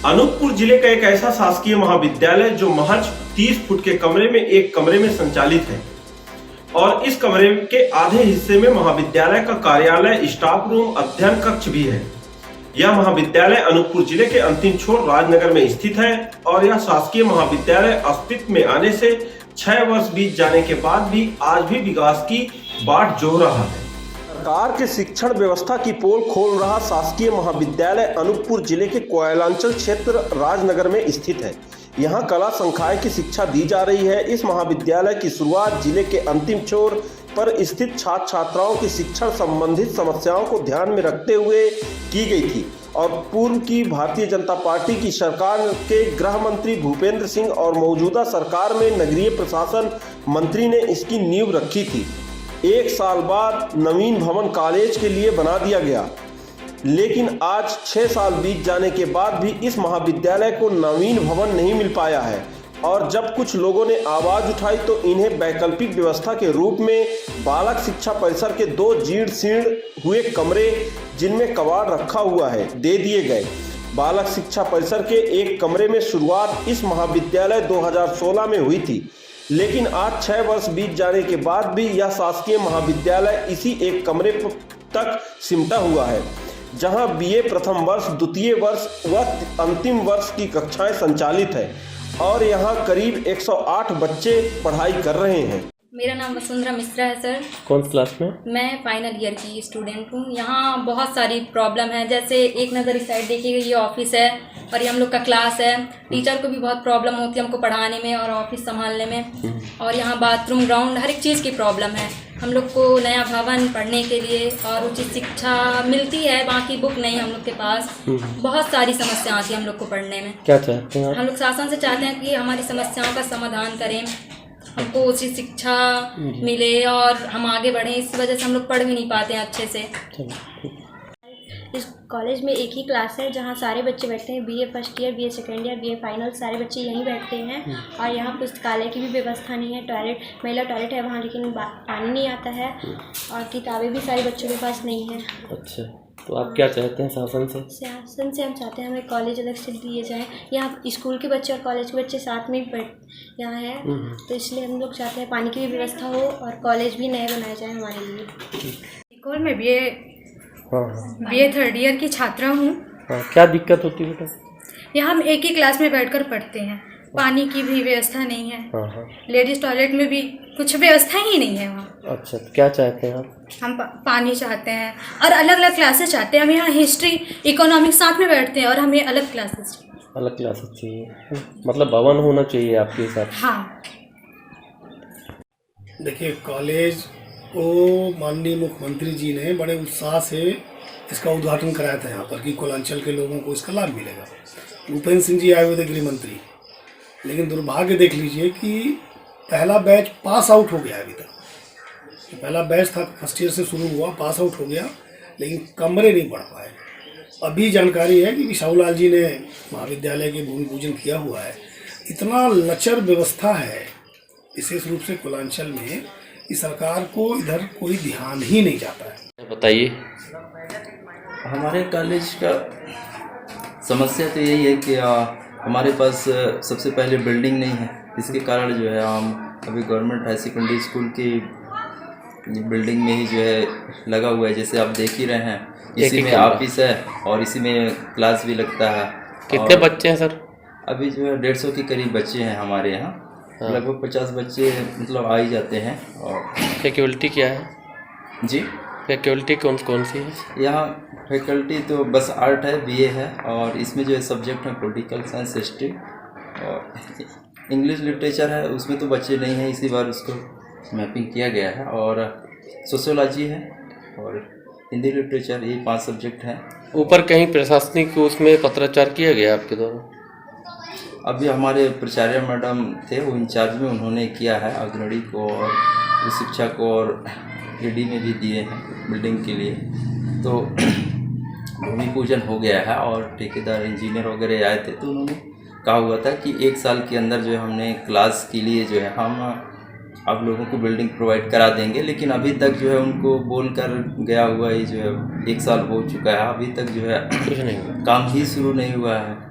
अनूपपुर जिले का एक ऐसा शासकीय महाविद्यालय जो महज 30 फुट के कमरे में एक कमरे में संचालित है और इस कमरे के आधे हिस्से में महाविद्यालय का कार्यालय, स्टाफ रूम, अध्ययन कक्ष भी है। यह महाविद्यालय अनूपपुर जिले के अंतिम छोर राजनगर में स्थित है और यह शासकीय महाविद्यालय अस्तित्व में आने से 6 वर्ष बीत जाने के बाद भी आज भी विकास की बाट जोह रहा है। सरकार के शिक्षण व्यवस्था की पोल खोल रहा शासकीय महाविद्यालय अनूपपुर जिले के कोयलांचल क्षेत्र राजनगर में स्थित है। यहाँ कला संकाय की शिक्षा दी जा रही है। इस महाविद्यालय की शुरुआत जिले के अंतिम छोर पर स्थित छात्र छात्राओं की शिक्षण संबंधित समस्याओं को ध्यान में रखते हुए की गई थी और पूर्व की भारतीय जनता पार्टी की सरकार के गृह मंत्री भूपेंद्र सिंह और मौजूदा सरकार में नगरीय प्रशासन मंत्री ने इसकी नींव रखी थी। 1 साल बाद नवीन भवन कॉलेज के लिए बना दिया गया, लेकिन आज 6 साल बीत जाने के बाद भी इस महाविद्यालय को नवीन भवन नहीं मिल पाया है और जब कुछ लोगों ने आवाज उठाई तो इन्हें वैकल्पिक व्यवस्था के रूप में बालक शिक्षा परिसर के 2 जीर्ण शीर्ण हुए कमरे जिनमें कबाड़ रखा हुआ है दे दिए गए। बालक शिक्षा परिसर के एक कमरे में शुरुआत इस महाविद्यालय 2016 में हुई थी, लेकिन आज 6 वर्ष बीत जाने के बाद भी यह शासकीय महाविद्यालय इसी एक कमरे तक सिमटा हुआ है, जहां बीए प्रथम वर्ष, द्वितीय वर्ष व अंतिम वर्ष की कक्षाएं संचालित है और यहां करीब 108 बच्चे पढ़ाई कर रहे हैं। मेरा नाम वसुंधरा मिश्रा है सर। कौन क्लास में? मैं फाइनल ईयर की स्टूडेंट हूँ। यहाँ बहुत सारी प्रॉब्लम है, जैसे एक नज़र इस साइड देखिएगा, ये ऑफिस है और ये हम लोग का क्लास है। टीचर को भी बहुत प्रॉब्लम होती है हमको पढ़ाने में और ऑफिस संभालने में, और यहाँ बाथरूम, ग्राउंड, हर एक चीज़ की प्रॉब्लम है। हम लोग को नया भवन पढ़ने के लिए और उचित शिक्षा मिलती है, बाकी बुक नहीं हम लोग के पास। बहुत सारी समस्या आती है हम लोग को पढ़ने में। क्या चाहते हैं आप? हम लोग शासन से चाहते हैं कि हमारी समस्याओं का समाधान करें, हमको उचित शिक्षा मिले और हम आगे बढ़ें। इस वजह से हम लोग पढ़ भी नहीं पाते हैं अच्छे से। इस कॉलेज में एक ही क्लास है जहाँ सारे बच्चे बैठते हैं। BA first year, BA second year, BA final, सारे बच्चे यहीं बैठते हैं। और यहाँ पुस्तकालय की भी व्यवस्था नहीं है। टॉयलेट, महिला टॉयलेट है वहाँ, लेकिन पानी नहीं आता है और किताबें भी सारे बच्चों के पास नहीं है। अच्छा, तो आप क्या चाहते हैं शासन से? शासन से हम चाहते हैं हमें कॉलेज अलग से दिए जाएँ। यहाँ स्कूल के बच्चे और कॉलेज के बच्चे साथ में ही यहाँ है, तो इसलिए हम लोग चाहते हैं पानी की भी व्यवस्था हो और कॉलेज भी नए बनाए जाए हमारे लिए। स्कूल में बीए थर्ड ईयर की छात्रा हूँ। क्या दिक्कत होती है बेटा? यहाँ हम एक ही क्लास में बैठकर पढ़ते हैं। पानी की भी व्यवस्था नहीं है। लेडीज़ टॉयलेट में भी कुछ व्यवस्था ही नहीं है वहाँ। अच्छा, तो क्या चाहते हैं आप? हम पानी चाहते हैं और अलग अलग क्लासेस चाहते हैं। हम यहाँ हिस्ट्री, इकोनॉमिक्स साथ में बैठते हैं और हमें अलग क्लासेस चाहिए। मतलब भवन होना चाहिए आपके हिसाब से? हाँ। देखिए, कॉलेज को माननीय मुख्यमंत्री जी ने बड़े उत्साह से इसका उद्घाटन कराया था यहाँ पर कि कोयलांचल के लोगों को इसका लाभ मिलेगा। भूपेंद्र सिंह जी आए हुए थे, गृह मंत्री, लेकिन दुर्भाग्य देख लीजिए कि पहला बैच पास आउट हो गया अभी तक। पहला बैच था, फर्स्ट ईयर से शुरू हुआ, पास आउट हो गया, लेकिन कमरे नहीं बढ़ पाए। अभी जानकारी है कि विशाउलाल जी ने महाविद्यालय के भूमि पूजन किया हुआ है। इतना लचर व्यवस्था है विशेष रूप से कोयलांचल में कि सरकार को इधर कोई ध्यान ही नहीं जाता है। बताइए। हमारे कॉलेज का समस्या तो यही है कि हमारे पास सबसे पहले बिल्डिंग नहीं है। इसके कारण जो है हम अभी गवर्नमेंट हाई सेकेंडरी स्कूल की बिल्डिंग में ही जो है लगा हुआ है, जैसे आप देख ही रहे हैं। इसी में ऑफिस है और इसी में क्लास भी लगता है। कितने बच्चे हैं सर? अभी जो है 150 के करीब बच्चे हैं हमारे यहाँ। लगभग 50 बच्चे मतलब आ ही जाते हैं। और फैकल्टी क्या है जी? फैकल्टी कौन कौन सी है यहाँ? फैकल्टी तो बस आर्ट है, बीए है, और इसमें जो है सब्जेक्ट है पॉलिटिकल साइंस, हिस्ट्री और इंग्लिश लिटरेचर है। उसमें तो बच्चे नहीं हैं, इसी बार उसको मैपिंग किया गया है। और सोशियोलॉजी है और हिंदी लिटरेचर, ये 5 सब्जेक्ट हैं। ऊपर कहीं प्रशासनिक उसमें पत्राचार किया गया आपके द्वारा? अभी हमारे प्राचार्य मैडम थे, वो इंचार्ज में, उन्होंने किया है अग्रणी को और शिक्षा को और ईडी में भी दिए हैं बिल्डिंग के लिए। तो भूमि पूजन हो गया है और ठेकेदार इंजीनियर वगैरह आए थे, तो उन्होंने कहा हुआ था कि 1 साल के अंदर जो है हमने क्लास के लिए जो है हम आप लोगों को बिल्डिंग प्रोवाइड करा देंगे। लेकिन अभी तक जो है उनको बोल कर गया हुआ है, जो है 1 साल हो चुका है, अभी तक जो है कुछ नहीं हुआ, काम ही शुरू नहीं हुआ है।